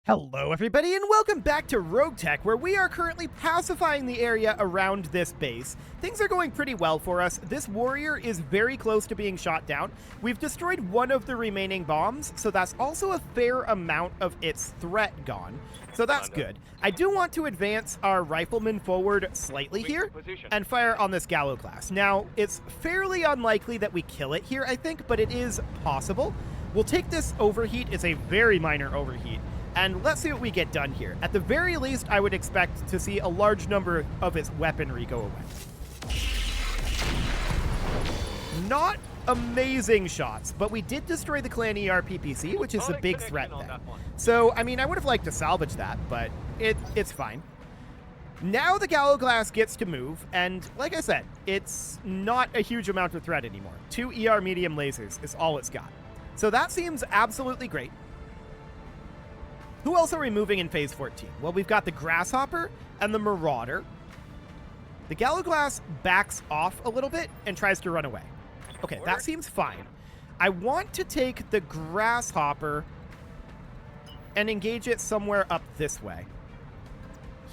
Hello everybody and welcome back to RogueTech, where we are currently pacifying the area around this base. Things are going pretty well for us. This warrior is very close to being shot down. We've destroyed one of the remaining bombs, so that's also a fair amount of its threat gone. So that's good. I do want to advance our riflemen forward slightly here and fire on this Gallo class. Now, it's fairly unlikely that we kill it here, I think, but it is possible. We'll take this overheat. It's a very minor overheat. And let's see what we get done here. At the very least, I would expect to see a large number of its weaponry go away. Not amazing shots, but we did destroy the clan ERPPC, which is a big threat there. So, I mean, I would have liked to salvage that, but it's fine. Now the Gallo Glass gets to move, and like I said, it's not a huge amount of threat anymore. 2 ER medium lasers is all it's got. So that seems absolutely great. Who else are we moving in Phase 14? Well, we've got the Grasshopper and the Marauder. The Gallo Glass backs off a little bit and tries to run away. Okay, that seems fine. I want to take the Grasshopper and engage it somewhere up this way.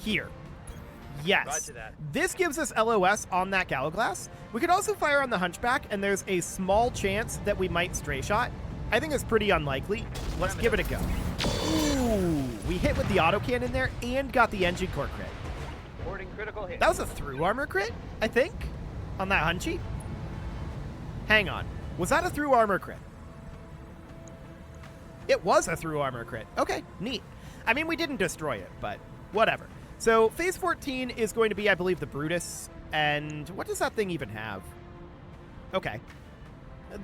Here. Yes. This gives us LOS on that Gallo Glass. We could also fire on the Hunchback, and there's a small chance that we might stray shot. I think it's pretty unlikely. Let's give it a go. Ooh, we hit with the autocannon there and got the engine core crit. Critical hit. That was a through armor crit, I think, on that Hunchy. Hang on. Was that a through armor crit? It was a through armor crit. Okay, neat. I mean, we didn't destroy it, but whatever. So Phase 14 is going to be, I believe, the Brutus. And what does that thing even have? Okay.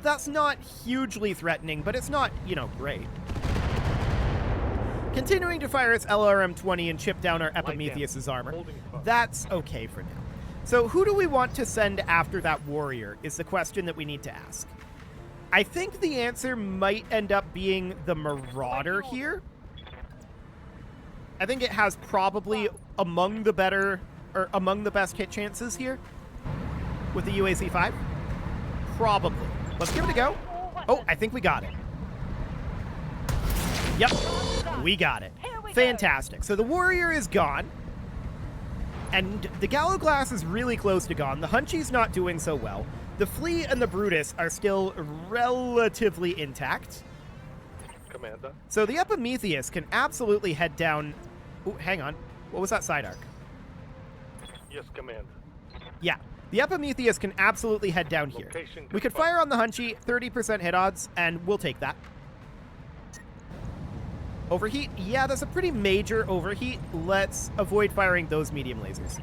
That's not hugely threatening, but it's not, you know, great. Continuing to fire its LRM-20 and chip down our Epimetheus' armor. That's okay for now. So who do we want to send after that warrior is the question that we need to ask. I think the answer might end up being the Marauder here. I think it has probably among the best hit chances here with the UAC-5. Probably. Let's give it a go. Oh, I think we got it. Yep, we got it. Fantastic. So the warrior is gone, and the Gallo Glass is really close to gone. The Hunchy's not doing so well. The Flea and the Brutus are still relatively intact. Commander. So the Epimetheus can absolutely head down. Ooh, hang on. What was that side arc? Yes, Commander. Yeah. The Epimetheus can absolutely head down here. We could fire on the Hunchy, 30% hit odds, and we'll take that. Overheat? Yeah, that's a pretty major overheat. Let's avoid firing those medium lasers.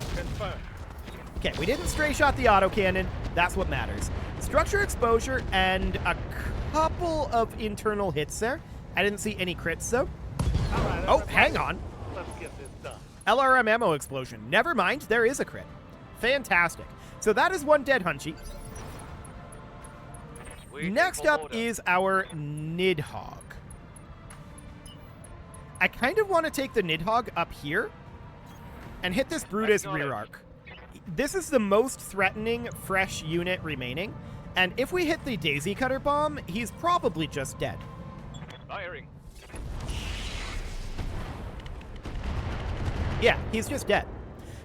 Okay, we didn't stray shot the autocannon. That's what matters. Structure exposure and a couple of internal hits there. I didn't see any crits, though. Oh, hang on. Let's get this done. LRM ammo explosion. Never mind, there is a crit. Fantastic. So that is one dead Hunchy. Next up is our Nidhogg. I kind of want to take the Nidhogg up here and hit this Brutus rear arc. This is the most threatening fresh unit remaining, and if we hit the Daisy Cutter bomb, he's probably just dead. Firing. Yeah, he's just dead.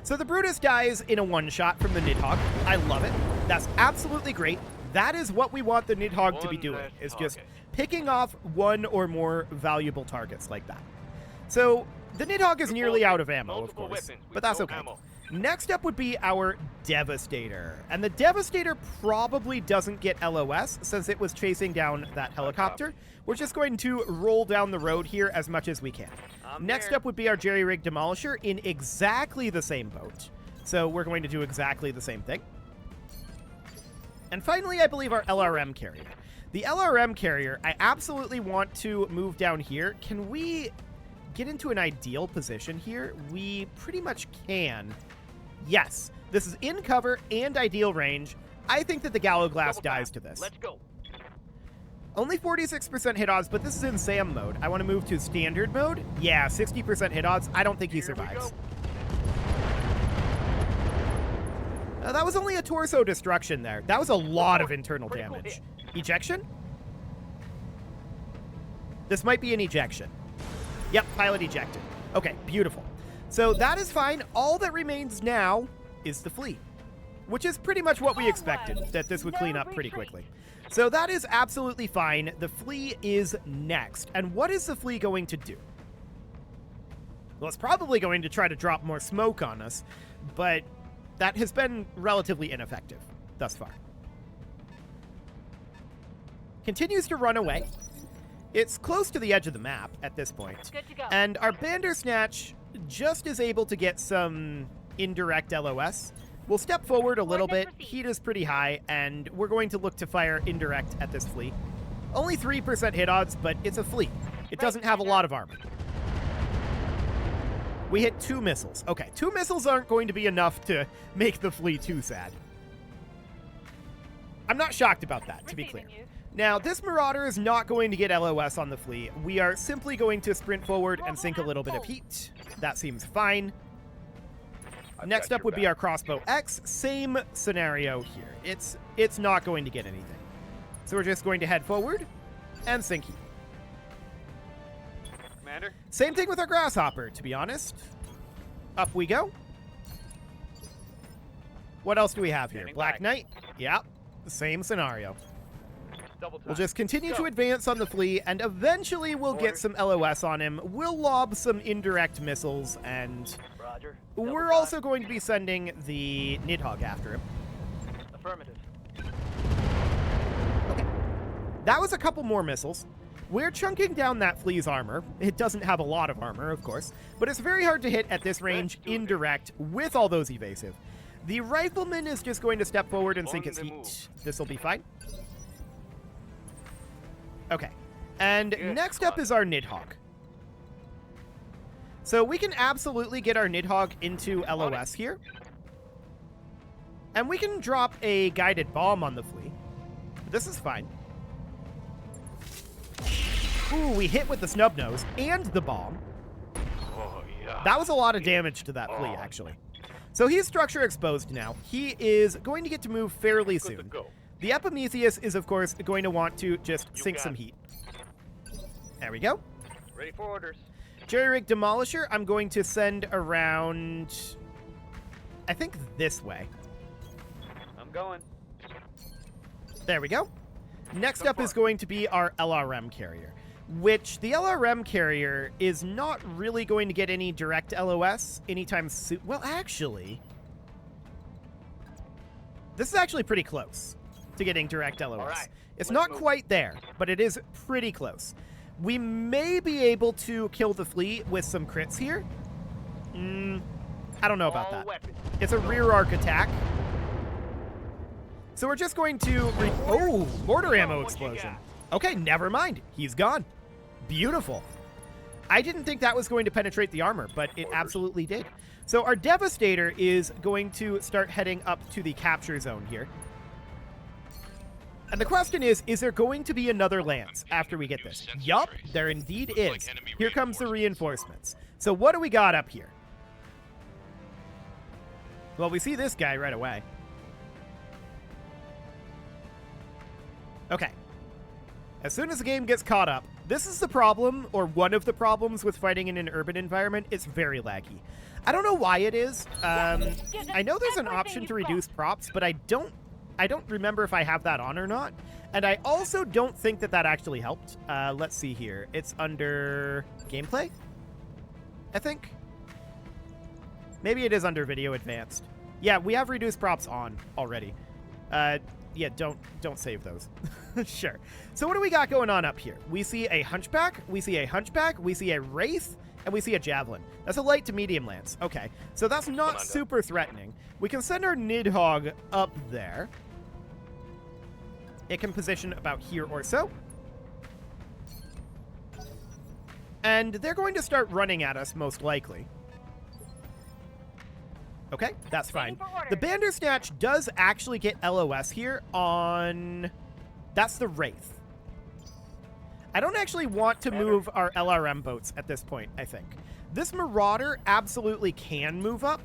So the Brutus dies in a one-shot from the Nidhogg. I love it. That's absolutely great. That is what we want the Nidhogg to be doing, is just picking off one or more valuable targets like that. So the Nidhogg is nearly out of ammo, of course, but that's okay. Next up would be our Devastator. And the Devastator probably doesn't get LOS since it was chasing down that helicopter. We're just going to roll down the road here as much as we can. Next up would be our Jerry-Rig Demolisher in exactly the same boat. So we're going to do exactly the same thing. And finally, I believe our LRM carrier. The LRM carrier, I absolutely want to move down here. Can we get into an ideal position here? We pretty much can. Yes, this is in cover and ideal range. I think that the Gallo Glass dies to this. Let's go. Only 46% hit odds, but this is in SAM mode. I want to move to standard mode. Yeah, 60% hit odds. I don't think he survives. That was only a torso destruction there. That was a lot of internal damage. Ejection? This might be an ejection. Yep, pilot ejected. Okay, beautiful. So that is fine. All that remains now is the fleet, which is pretty much what we expected, that this would clean up pretty quickly. So that is absolutely fine. The flea is next. And what is the flea going to do? Well, it's probably going to try to drop more smoke on us, but that has been relatively ineffective thus far. Continues to run away. It's close to the edge of the map at this point. Good to go. And our Bandersnatch just is able to get some indirect LOS. We'll step forward a little bit. Heat is pretty high, and we're going to look to fire indirect at this flea. Only 3% hit odds, but it's a flea. It doesn't have a lot of armor. We hit 2 missiles. Okay, 2 missiles aren't going to be enough to make the flea too sad. I'm not shocked about that, to be clear. Now, this Marauder is not going to get LOS on the flea. We are simply going to sprint forward and sink a little bit of heat. That seems fine. Next up would be our Crossbow X. Same scenario here. It's not going to get anything. So we're just going to head forward and sink heat. Commander? Same thing with our Grasshopper, to be honest. Up we go. What else do we have here? Black Knight? Yep, the same scenario. We'll just continue to advance on the flea, and eventually we'll get some LOS on him. We'll lob some indirect missiles, and Roger. we're also going to be sending the Nidhogg after him. Affirmative. Okay. That was a couple more missiles. We're chunking down that flea's armor. It doesn't have a lot of armor, of course, but it's very hard to hit at this range indirect with all those evasive. The Rifleman is just going to step forward and sink his heat. This will be fine. Okay, and next up is our Nidhogg. So we can absolutely get our Nidhogg into LOS here. And we can drop a guided bomb on the flea. This is fine. Ooh, we hit with the snub nose and the bomb. Oh, yeah. That was a lot of damage to that flea, actually. So he's structure exposed now. He is going to get to move fairly Good to soon. go. The Epimetheus is, of course, going to want to just sink got some it. heat. There we go. Ready for orders. Jerry-rig Demolisher, I'm going to send around, I think, this way. I'm going. There we go. Next up is going to be our LRM carrier, which the LRM carrier is not really going to get any direct LOS anytime soon. Well, actually, this is actually pretty close to getting direct LOS. right, It's let's not move. quite there, but it is pretty close. We may be able to kill the flea with some crits here. I don't know about All that. weapons. It's a rear arc attack. So we're just going to... Oh, mortar ammo explosion. Okay, never mind. He's gone. Beautiful. I didn't think that was going to penetrate the armor, but it absolutely did. So our Devastator is going to start heading up to the capture zone here. And the question is there going to be another lance after we get this? Yup, there indeed is. Here comes the reinforcements. So what do we got up here? Well, we see this guy right away. Okay. As soon as the game gets caught up, this is the problem, or one of the problems with fighting in an urban environment. It's very laggy. I don't know why it is. I know there's an option to reduce props, but I don't remember if I have that on or not. And I also don't think that actually helped. Let's see here. It's under gameplay, I think. Maybe it is under video advanced. Yeah, we have reduced props on already. Yeah, don't save those. Sure. So what do we got going on up here? We see a Hunchback, we see a Hunchback, we see a Wraith, and we see a Javelin. That's a light to medium lance. Okay, so that's not super threatening. We can send our Nidhogg up there. It can position about here or so. And they're going to start running at us, most likely. Okay, that's fine. The Bandersnatch does actually get LOS here on... That's the Wraith. I don't actually want to move our LRM boats at this point, I think. This Marauder absolutely can move up,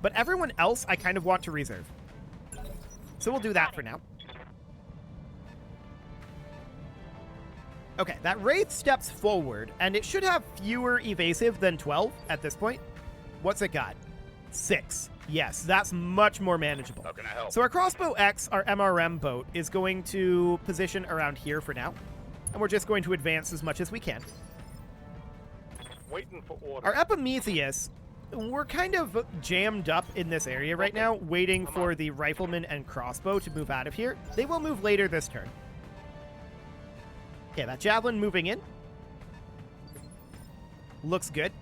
but everyone else I kind of want to reserve. So we'll do that for now. Okay, that Wraith steps forward, and it should have fewer evasive than 12 at this point. What's it got? 6. Yes, that's much more manageable. How can I help? So our Crossbow X, our MRM boat, is going to position around here for now. And we're just going to advance as much as we can. Waiting for order. Our Epimetheus, we're kind of jammed up in this area right now, waiting for the Rifleman and Crossbow to move out of here. They will move later this turn. Okay, that Javelin moving in. Looks good.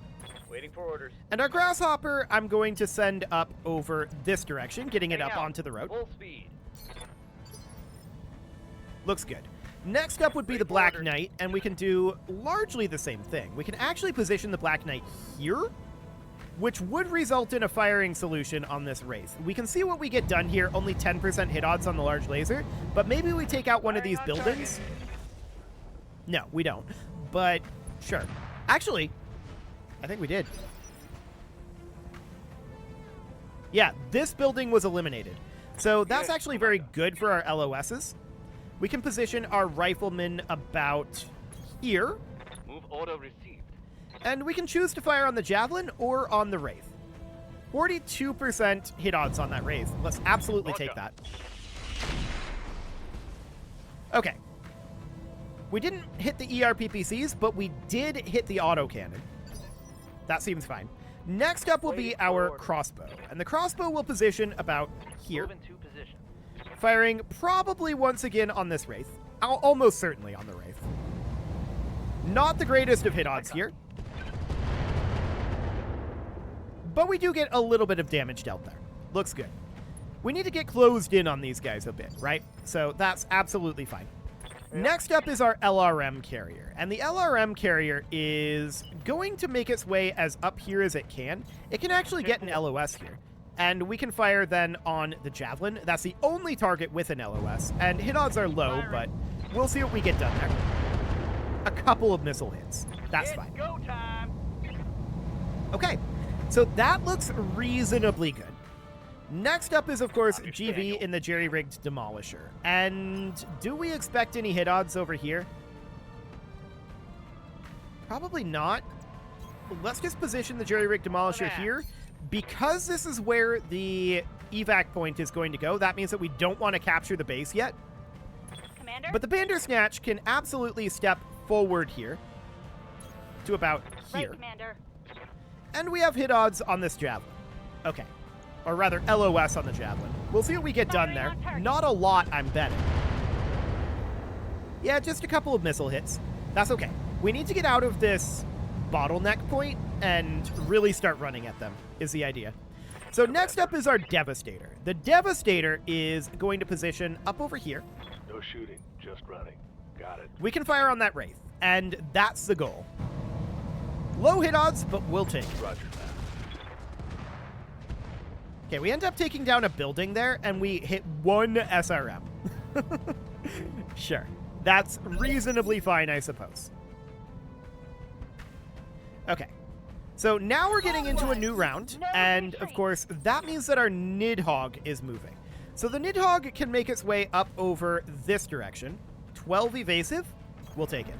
Waiting for orders. And our Grasshopper, I'm going to send up over this direction, getting it Heading up out. onto the road. Full speed. Looks good. Next up would be the Black Knight, and we can do largely the same thing. We can actually position the Black Knight here, which would result in a firing solution on this Wraith. We can see what we get done here, only 10% hit odds on the large laser, but maybe we take out one of these buildings. No, we don't. But, sure. Actually, I think we did. Yeah, this building was eliminated. So that's actually very good for our LOSs. We can position our Riflemen about here. Move order received. And we can choose to fire on the Javelin or on the Wraith. 42% hit odds on that Wraith. Let's absolutely take that. Okay. We didn't hit the ERPPCs, but we did hit the autocannon. That seems fine. Next up will be our crossbow. And the crossbow will position about here. Move into position. Firing probably once again on this Wraith. Almost certainly on the Wraith. Not the greatest of hit odds here. But we do get a little bit of damage dealt there. Looks good. We need to get closed in on these guys a bit, right? So that's absolutely fine. Next up is our LRM carrier. And the LRM carrier is going to make its way as up here as it can. It can actually get an LOS here. And we can fire then on the Javelin. That's the only target with an LOS. And hit odds are low, but we'll see what we get done there. A couple of missile hits. That's fine. Go time. Okay, so that looks reasonably good. Next up is, of course, GV in the jerry-rigged Demolisher. And do we expect any hit odds over here? Probably not. Let's just position the jerry-rigged Demolisher here. Because this is where the evac point is going to go, that means that we don't want to capture the base yet. Commander? But the Bandersnatch can absolutely step forward here to about here. Right, Commander. And we have hit odds on this Javelin. Okay. Or rather, LOS on the Javelin. We'll see what we get done there. Not a lot, I'm betting. Yeah, just a couple of missile hits. That's okay. We need to get out of this bottleneck point and really start running at them, is the idea. So next up is our Devastator. The Devastator is going to position up over here. No shooting, just running. Got it. We can fire on that Wraith, and that's the goal. Low hit odds, but we'll take it. Roger that. Okay, we end up taking down a building there, and we hit one SRM. Sure. That's reasonably fine, I suppose. Okay. So now we're getting into a new round, and of course, that means that our Nidhogg is moving. So the Nidhogg can make its way up over this direction. 12 evasive, we'll take it.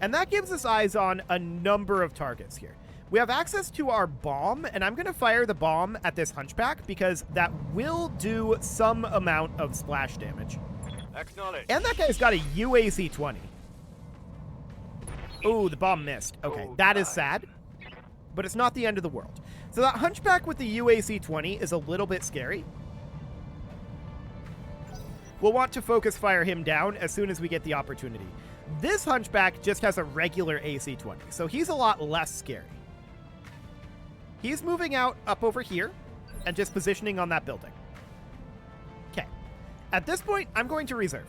And that gives us eyes on a number of targets here. We have access to our bomb, and I'm going to fire the bomb at this Hunchback because that will do some amount of splash damage. Acknowledge. And that guy's got a UAC-20. Oh, the bomb missed. Okay, that is sad, but it's not the end of the world. So that Hunchback with the UAC-20 is a little bit scary. We'll want to focus fire him down as soon as we get the opportunity. This Hunchback just has a regular AC-20, so he's a lot less scary. He's moving out up over here and just positioning on that building. Okay. At this point, I'm going to reserve.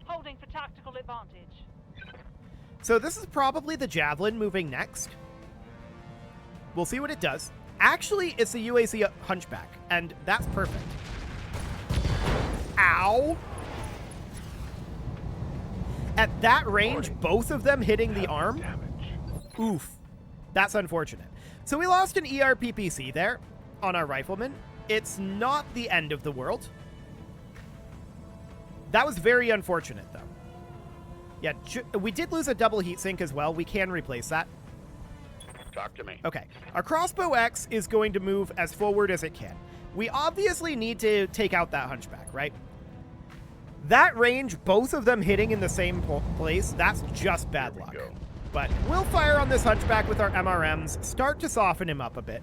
Holding for tactical advantage. So this is probably the Javelin moving next. We'll see what it does. Actually, it's the UAC Hunchback, and that's perfect. Ow! At that range, both of them hitting the arm? Oof. That's unfortunate. So we lost an ERPPC there on our Rifleman. It's not the end of the world. That was very unfortunate, though. Yeah, we did lose a double heat sink as well. We can replace that. Talk to me. Okay. Our crossbow X is going to move as forward as it can. We obviously need to take out that hunchback, right? That range, both of them hitting in the same place, that's just bad luck. Go. But we'll fire on this hunchback with our MRMs, start to soften him up a bit.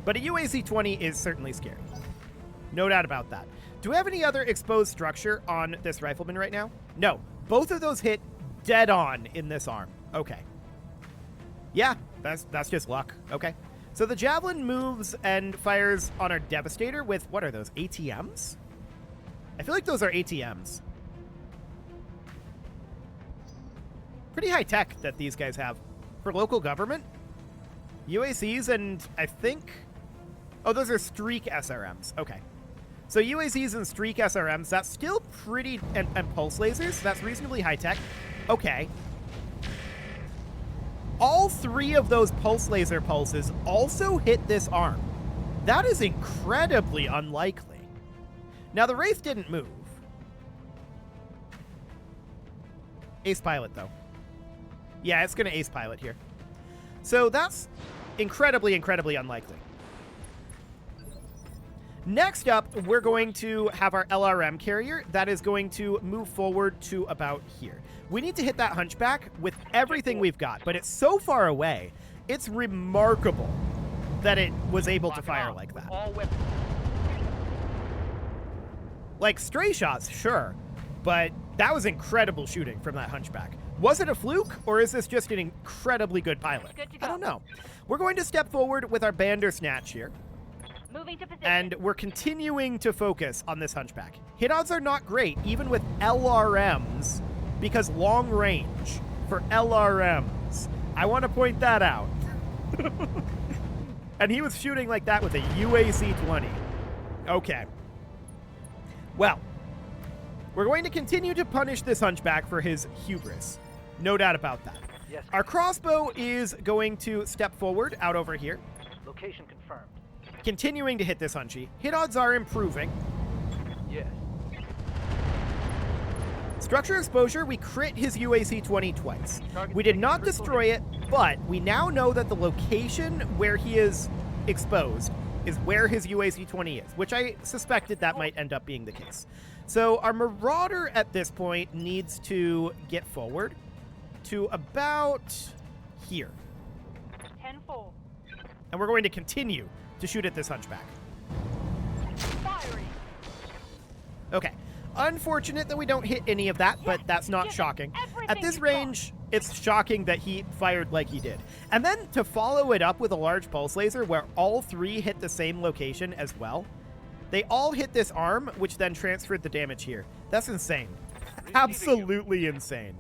But a UAC-20 is certainly scary. No doubt about that. Do we have any other exposed structure on this rifleman right now? No. Both of those hit dead on in this arm. Okay. Yeah, that's just luck. Okay. So the Javelin moves and fires on our Devastator with, what are those, ATMs? I feel like those are ATMs. Pretty high tech that these guys have. For local government, UACs and I think... Oh, those are Streak SRMs. Okay. So UACs and Streak SRMs, that's still pretty... And pulse lasers, that's reasonably high tech. Okay. All three of those pulse laser pulses also hit this arm. That is incredibly unlikely. Now, the Wraith didn't move. Ace pilot, though. Yeah, it's going to ace pilot here. So that's incredibly, incredibly unlikely. Next up, we're going to have our LRM carrier that is going to move forward to about here. We need to hit that hunchback with everything we've got, but it's so far away, it's remarkable that it was able to fire like that. Like, stray shots, sure, but that was incredible shooting from that hunchback. Was it a fluke, or is this just an incredibly good pilot? I don't know. We're going to step forward with our Bandersnatch here. Moving to position. And we're continuing to focus on this hunchback. Hit odds are not great, even with LRMs, because long range for LRMs. I want to point that out. And he was shooting like that with a UAC-20. Okay. Well, we're going to continue to punish this hunchback for his hubris. No doubt about that. Yes. Our crossbow is going to step forward out over here. Location confirmed. Continuing to hit this hunchy. Hit odds are improving. Yes. Structure exposure, we crit his UAC-20 twice. We did not destroy it, but we now know that the location where he is exposed is where his UAC-20 is, which I suspected that might end up being the case. So our Marauder at this point needs to get forward to about here. 10-4. And we're going to continue to shoot at this hunchback. Firing. Okay. Unfortunate that we don't hit any of that, but that's not shocking. At this range, it's shocking that he fired like he did. And then to follow it up with a large pulse laser where all three hit the same location as well. They all hit this arm, which then transferred the damage here. That's insane. Absolutely insane.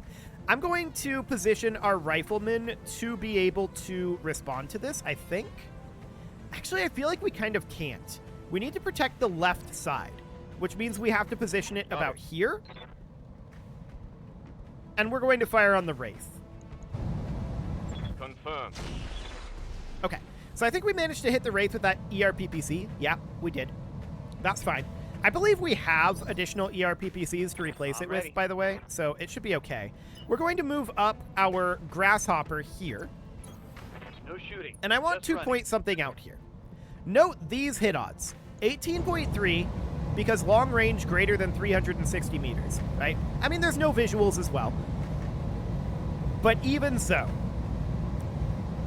I'm going to position our riflemen to be able to respond to this, I think. Actually, I feel like we kind of can't. We need to protect the left side, which means we have to position it about here. And we're going to fire on the Wraith. Confirmed. Okay, so I think we managed to hit the Wraith with that ERPPC. Yeah, we did. That's fine. I believe we have additional ERPPCs to replace it with, by the way, so it should be okay. We're going to move up our Grasshopper here. No shooting. And I want to point something out here. Note these hit odds. 18.3, because long range greater than 360 meters, right? I mean, there's no visuals as well. But even so,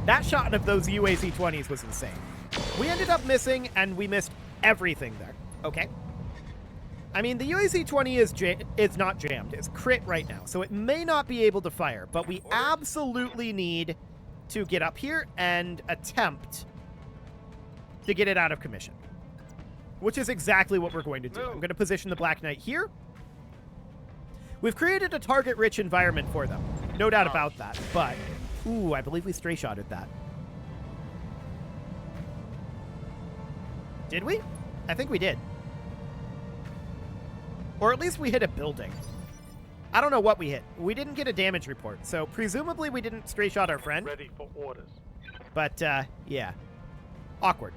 that shot of those UAC-20s was insane. We ended up missing, and we missed everything there. Okay. I mean, the UAC-20 is not jammed. It's crit right now, so it may not be able to fire, but we absolutely need to get up here and attempt to get it out of commission, which is exactly what we're going to do. I'm going to position the Black Knight here. We've created a target-rich environment for them. No doubt about that, but... Ooh, I believe we stray-shotted that. Did we? I think we did. Or at least we hit a building. I don't know what we hit. We didn't get a damage report, so presumably we didn't stray-shot our friend. Ready for orders. But, yeah. Awkward.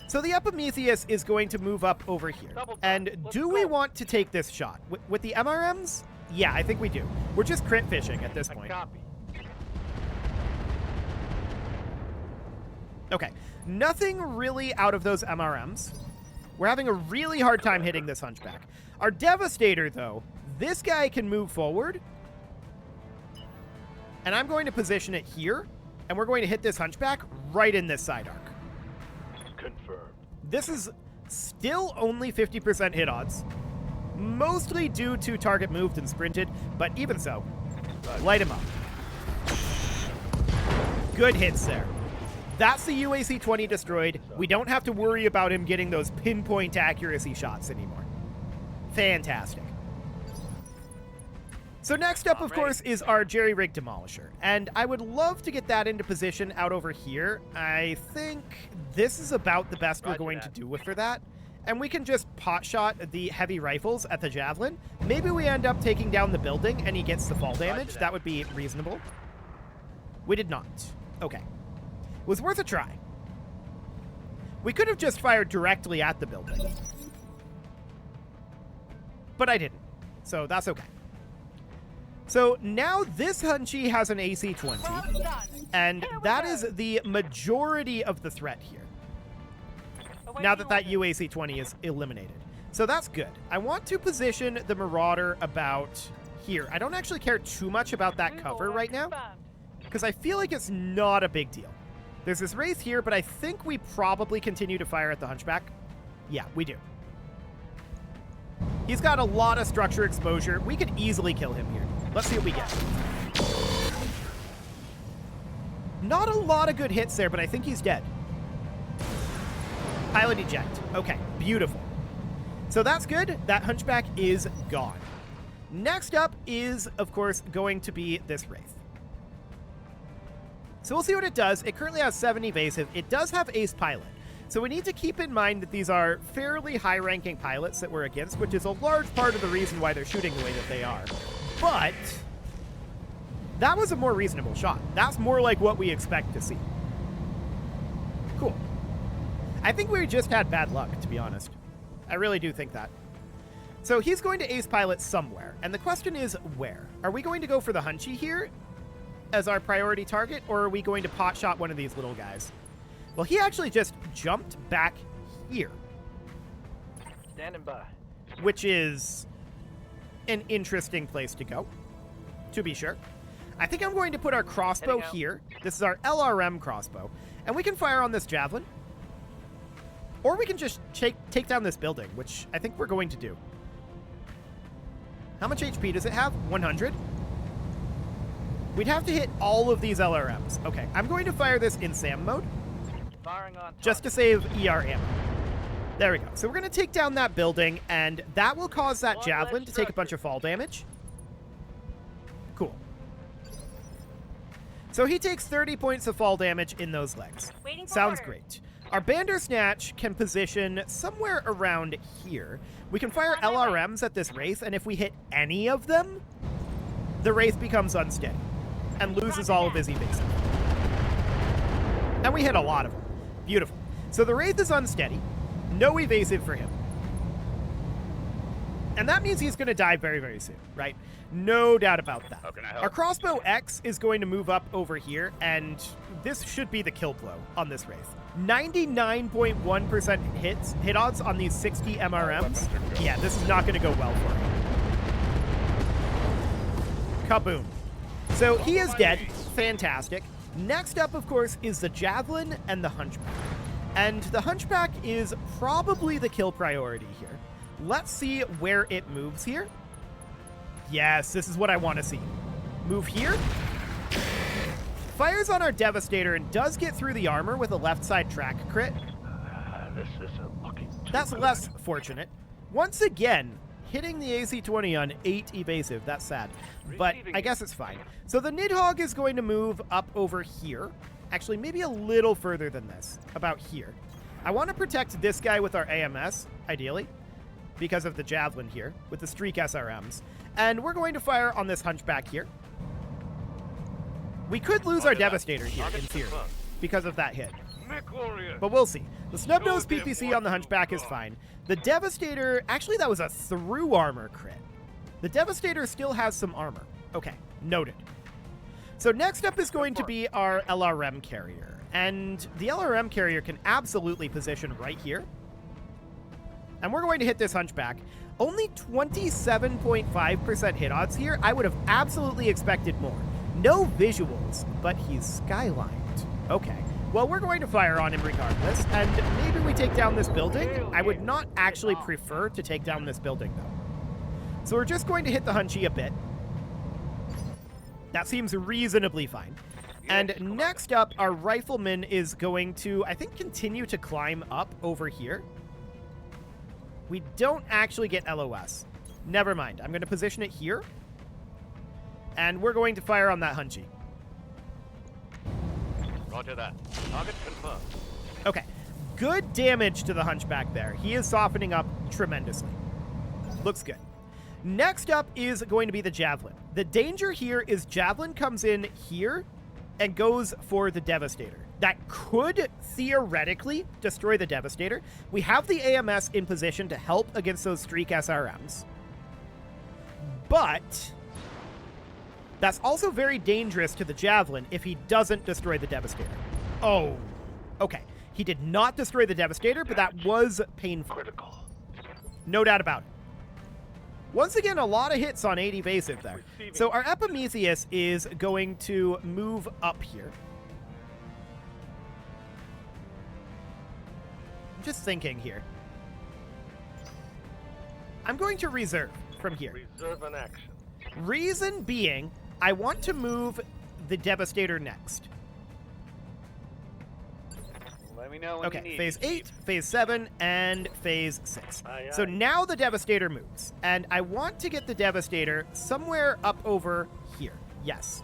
So the Epimetheus is going to move up over here. And do we want to take this shot? With the MRMs? Yeah, I think we do. We're just crit fishing at this point. Copy. Okay, nothing really out of those MRMs. We're having a really hard time hitting this Hunchback. Our Devastator, though, this guy can move forward. And I'm going to position it here, and we're going to hit this Hunchback right in this side arc. Confirmed. This is still only 50% hit odds, mostly due to target moved and sprinted, but even so, light him up. Good hits there. That's the UAC-20 destroyed. We don't have to worry about him getting those pinpoint accuracy shots anymore. Fantastic. So next up, of course, is our jerry-rig demolisher, and I would love to get that into position out over here. I think this is about the best we're going to do with for that, and we can just pot shot the heavy rifles at the javelin. Maybe we end up taking down the building and he gets the fall damage. That would be reasonable. We did not. Okay. Was worth a try. We could have just fired directly at the building, but I didn't, so that's okay. So now this Hunchy has an AC-20, and that is the majority of the threat here, now that that UAC-20 is eliminated. So that's good. I want to position the Marauder about here. I don't actually care too much about that cover right now, because I feel like it's not a big deal. There's this Wraith here, but I think we probably continue to fire at the Hunchback. Yeah, we do. He's got a lot of structure exposure. We could easily kill him here. Let's see what we get. Not a lot of good hits there, but I think he's dead. Pilot eject. Okay, beautiful. So that's good. That Hunchback is gone. Next up is, of course, going to be this Wraith. So we'll see what it does. It currently has 7 evasive. It does have ace pilot. So we need to keep in mind that these are fairly high-ranking pilots that we're against, which is a large part of the reason why they're shooting the way that they are. But that was a more reasonable shot. That's more like what we expect to see. Cool. I think we just had bad luck, to be honest. I really do think that. So he's going to ace pilot somewhere, and the question is where? Are we going to go for the Hunchy here as our priority target, or are we going to pot shot one of these little guys? Well, he actually just jumped back here. Standing by. Which is an interesting place to go, to be sure. I think I'm going to put our crossbow here. This is our LRM crossbow. And we can fire on this javelin. Or we can just take down this building, which I think we're going to do. How much HP does it have? 100? We'd have to hit all of these LRMs. Okay, I'm going to fire this in SAM mode. Firing on Just to save ER ammo. There we go. So we're going to take down that building, and that will cause that javelin to take a bunch of fall damage. Cool. So he takes 30 points of fall damage in those legs. Sounds great. Our Bandersnatch can position somewhere around here. We can fire LRMs at this Wraith, and if we hit any of them, the Wraith becomes unsteady and loses all of his evasive. And we hit a lot of them. Beautiful. So the Wraith is unsteady. No evasive for him. And that means he's going to die very, very soon, right? No doubt about that. How can I help? Our Crossbow X is going to move up over here, and this should be the kill blow on this Wraith. 99.1% hit odds on these 60 MRMs. Yeah, this is not going to go well for him. Kaboom. So he is dead. Fantastic. Next up, of course, is the Javelin and the Hunchback. And the Hunchback is probably the kill priority here. Let's see where it moves here. Yes, this is what I want to see. Move here. Fires on our Devastator and does get through the armor with a left side track crit. This isn't looking too That's good. less fortunate. Once again, hitting the AC-20 on 8 evasive. That's sad, but I guess it's fine. So the Nidhogg is going to move up over here. Actually, maybe a little further than this, about here. I want to protect this guy with our AMS, ideally, because of the Javelin here, with the Streak SRMs. And we're going to fire on this Hunchback here. We could lose our Devastator here, in theory, because of that hit. But we'll see. The Snub-Nose PPC on the Hunchback is fine. The Devastator, actually that was a through armor crit. The Devastator still has some armor. Okay, noted. So next up is going to be our LRM carrier. And the LRM carrier can absolutely position right here. And we're going to hit this Hunchback. Only 27.5% hit odds here. I would have absolutely expected more. No visuals, but he's skylined. Okay. Well, we're going to fire on him regardless, and maybe we take down this building. I would not actually prefer to take down this building, though. So we're just going to hit the Hunchy a bit. That seems reasonably fine. And next up, our Rifleman is going to, I think, continue to climb up over here. We don't actually get LOS. Never mind. I'm going to position it here. And we're going to fire on that Hunchy. Roger that. Target confirmed. Okay. Good damage to the Hunchback there. He is softening up tremendously. Looks good. Next up is going to be the Javelin. The danger here is Javelin comes in here and goes for the Devastator. That could theoretically destroy the Devastator. We have the AMS in position to help against those streak SRMs. But that's also very dangerous to the Javelin if he doesn't destroy the Devastator. Oh, okay. He did not destroy the Devastator, but that was painful. Critical. No doubt about it. Once again, a lot of hits on 8 evasive there. So our Epimetheus is going to move up here. I'm just thinking here. I'm going to reserve from here. Reserve an action. Reason being, I want to move the Devastator next. Let me know when you Okay, need phase me, 8, Chief. phase 7, and phase 6. Aye, So aye. now the Devastator moves, and I want to get the Devastator somewhere up over here. Yes.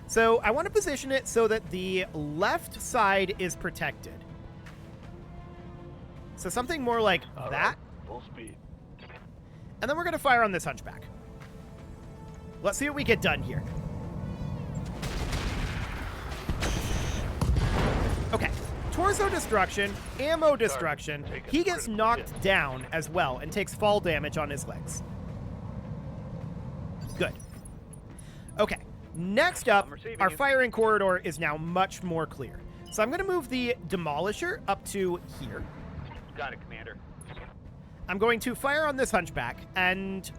So I want to position it so that the left side is protected. So something more like All that, right. Full speed. and then we're going to fire on this Hunchback. Let's see what we get done here. Okay. Torso destruction, ammo destruction. He gets knocked down as well and takes fall damage on his legs. Good. Okay. Next up, I'm receiving our you. firing corridor is now much more clear. So I'm going to move the Demolisher up to here. Got it, Commander. I'm going to fire on this Hunchback, and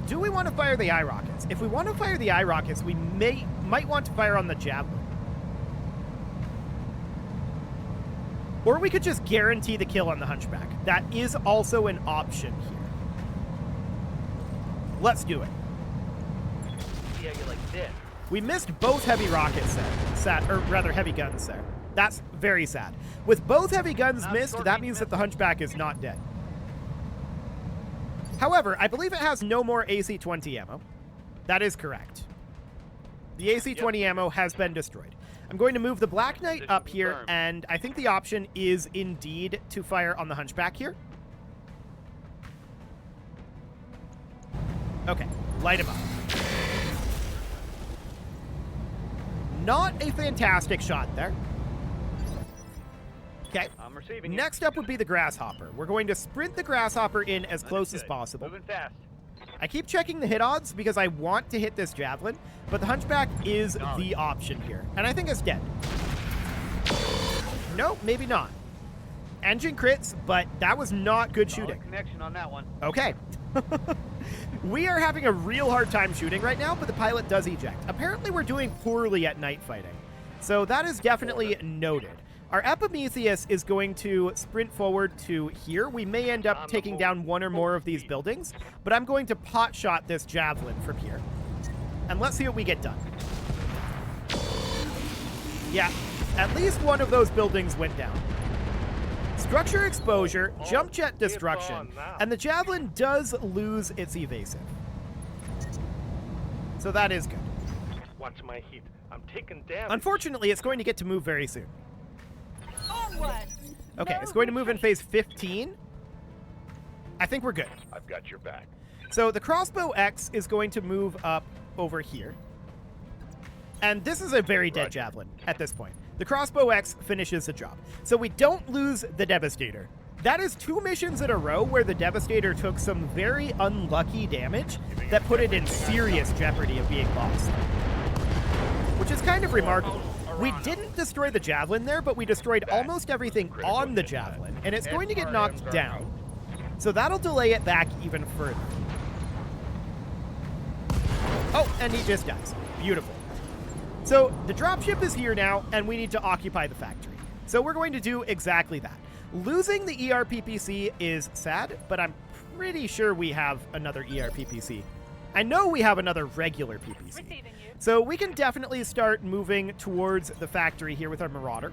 do we want to fire the eye rockets? If we want to fire the eye rockets, we might want to fire on the Javelin. Or we could just guarantee the kill on the Hunchback. That is also an option here. Let's do it. Yeah, you're like this. We missed both heavy rockets there, or rather heavy guns there. That's very sad. With both heavy guns missed, that means that the Hunchback is not dead. However, I believe it has no more AC-20 ammo. That is correct. The AC-20 ammo has been destroyed. I'm going to move the Black Knight up here, and I think the option is indeed to fire on the Hunchback here. Okay, light him up. Not a fantastic shot there. Okay. I'm receiving you. Next up would be the Grasshopper. We're going to sprint the Grasshopper in as close as Understood. possible. Moving fast. I keep checking the hit odds because I want to hit this Javelin, but the Hunchback is the option here. And I think it's dead. Nope, maybe not. Engine crits, but that was not good shooting. Solid connection on that one. Okay. We are having a real hard time shooting right now, but the pilot does eject. Apparently we're doing poorly at night fighting. So that is definitely noted. Our Epimetheus is going to sprint forward to here. We may end up taking down one or more of these buildings, but I'm going to pot shot this Javelin from here. And let's see what we get done. Yeah, at least one of those buildings went down. Structure exposure, jump jet destruction, and the Javelin does lose its evasive. So that is good. Watch my heat. I'm taking damage. Unfortunately, it's going to get to move very soon. Onward. Okay, it's going to move in phase 15. I think we're good. I've got your back. So the Crossbow X is going to move up over here. And this is a very dead Javelin at this point. The Crossbow X finishes the job. So we don't lose the Devastator. That is 2 missions in a row where the Devastator took some very unlucky damage that put it in serious jeopardy of being lost. Which is kind of remarkable. We didn't destroy the Javelin there, but we destroyed almost everything on the Javelin, and it's going to get knocked down. So that'll delay it back even further. Oh, and he just dies. Beautiful. So the dropship is here now, and we need to occupy the factory. So we're going to do exactly that. Losing the ERPPC is sad, but I'm pretty sure we have another ERPPC. I know we have another regular PPC. Receiving you. So we can definitely start moving towards the factory here with our Marauder.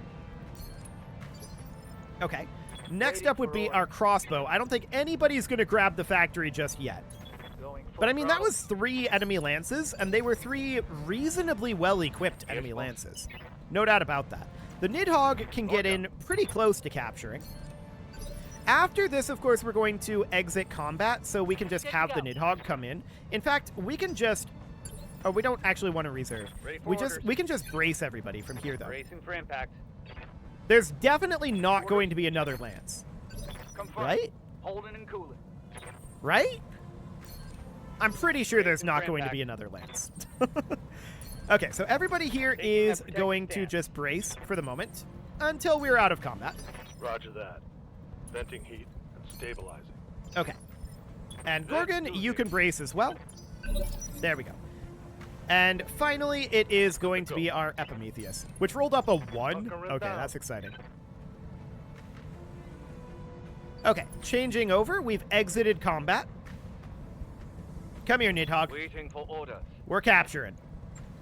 Okay. Next up would be our crossbow. I don't think anybody's going to grab the factory just yet. But I mean, that was 3 enemy lances, and they were 3 reasonably well-equipped enemy lances. No doubt about that. The Nidhogg can get in pretty close to capturing. After this, of course, we're going to exit combat, so we can just have the Nidhogg come in. In fact, we can just... Oh, we don't actually want to reserve. We can just brace everybody from here, though. Bracing for impact. There's definitely not going to be another lance. Right? Holding and cooling. Right? I'm pretty sure there's not going to be another lance. Okay, so everybody here is going to just brace for the moment until we're out of combat. Roger that. Venting heat and stabilizing. Okay. And Gorgon, you can brace as well. There we go. And finally, it is going to be our Epimetheus, which rolled up a 1. Okay, that's exciting. Okay, changing over. We've exited combat. Come here, Nidhogg. Waiting for orders. We're capturing.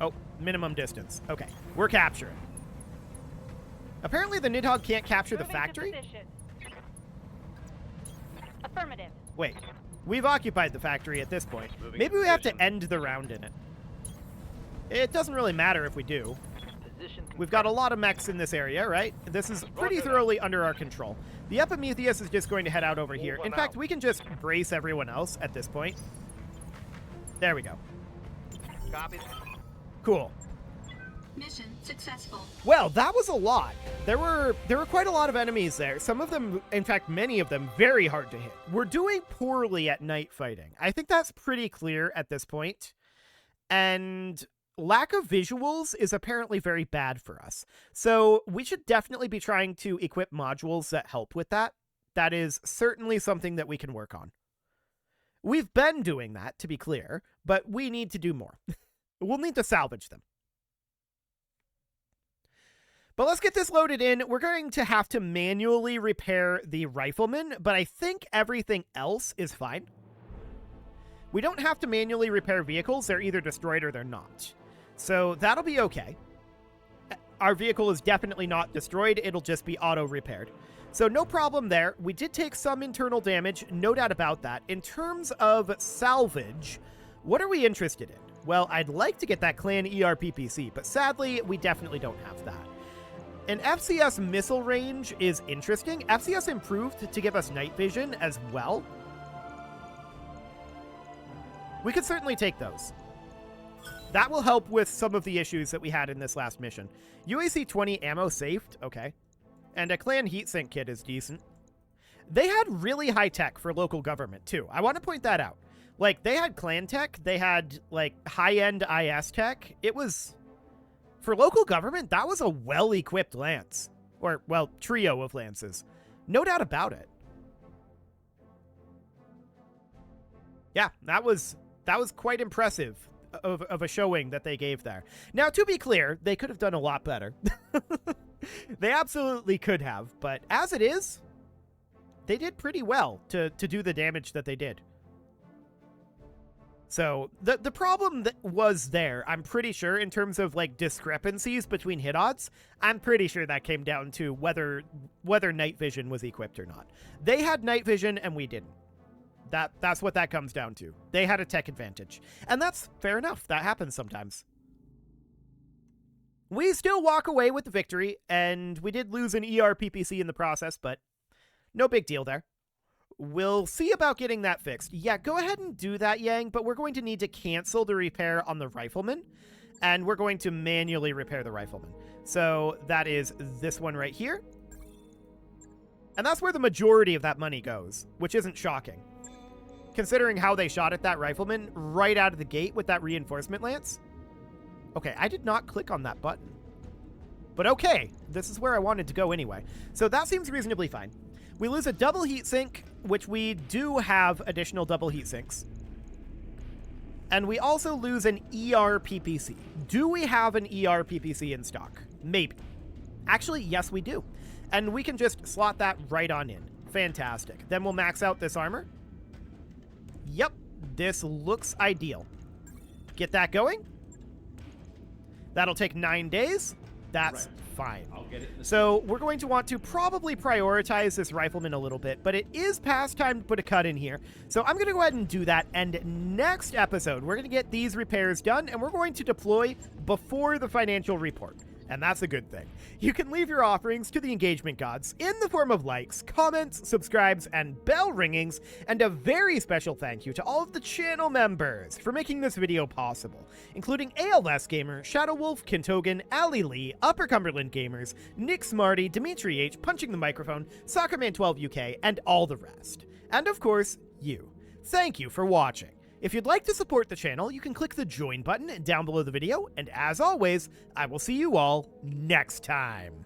Oh, minimum distance. Okay, we're capturing. Apparently the Nidhogg can't capture the Moving to factory. position. Affirmative. Wait, we've occupied the factory at this point. Moving Maybe to we have to position. end the round in it. It doesn't really matter if we do. Position We've got a lot of mechs in this area, right? This is pretty thoroughly under our control. The Epimetheus is just going to head out over here. In fact, we can just brace everyone else at this point. There we go. Copy. Cool. Mission successful. Well, that was a lot. There were quite a lot of enemies there. Some of them, in fact, many of them, very hard to hit. We're doing poorly at night fighting. I think that's pretty clear at this point. And lack of visuals is apparently very bad for us. So we should definitely be trying to equip modules that help with that. That is certainly something that we can work on. We've been doing that, to be clear, but we need to do more. We'll need to salvage them. But let's get this loaded in. We're going to have to manually repair the rifleman, but I think everything else is fine. We don't have to manually repair vehicles. They're either destroyed or they're not. So that'll be okay. Our vehicle is definitely not destroyed. It'll just be auto-repaired. So no problem there. We did take some internal damage, no doubt about that. In terms of salvage, what are we interested in? Well, I'd like to get that clan ERPPC, but sadly, we definitely don't have that. An FCS missile range is interesting. FCS improved to give us night vision as well. We could certainly take those. That will help with some of the issues that we had in this last mission. UAC 20 ammo saved, okay. And a clan heatsink kit is decent. They had really high tech for local government too. I want to point that out. Like, they had clan tech, they had like high-end IS tech. It was, for local government, that was a well-equipped lance. Or, well, trio of lances. No doubt about it. Yeah, that was quite impressive of a showing that they gave there. Now, to be clear, they could have done a lot better. They absolutely could have, but as it is, they did pretty well to do the damage that they did. So the problem that was there, I'm pretty sure, in terms of like discrepancies between hit odds, I'm pretty sure that came down to whether night vision was equipped or not. They had night vision and we didn't. That's what that comes down to. They had a tech advantage. And that's fair enough. That happens sometimes. We still walk away with the victory, and we did lose an ERPPC in the process, but no big deal there. We'll see about getting that fixed. Yeah, go ahead and do that, Yang, but we're going to need to cancel the repair on the rifleman, and we're going to manually repair the rifleman. So that is this one right here. And that's where the majority of that money goes, which isn't shocking. Considering how they shot at that rifleman right out of the gate with that reinforcement lance. Okay, I did not click on that button. But okay, this is where I wanted to go anyway. So that seems reasonably fine. We lose a double heat sink, which we do have additional double heat sinks. And we also lose an ER PPC. Do we have an ER PPC in stock? Maybe. Actually, yes, we do. And we can just slot that right on in. Fantastic. Then we'll max out this armor. Yep, this looks ideal. Get that going. That'll take 9 days. That's fine. I'll get it. So we're going to want to probably prioritize this rifleman a little bit, but it is past time to put a cut in here. So I'm going to go ahead and do that. And next episode, we're going to get these repairs done, and we're going to deploy before the financial report. And that's a good thing. You can leave your offerings to the engagement gods in the form of likes, comments, subscribes, and bell ringings, and a very special thank you to all of the channel members for making this video possible, including ALS Gamer, Shadow Wolf, Kintogan, Ali Lee, Upper Cumberland Gamers, Nick Smarty, Dimitri H, Punching the Microphone, Soccerman12 UK, and all the rest. And of course, you. Thank you for watching. If you'd like to support the channel, you can click the join button down below the video, and as always, I will see you all next time.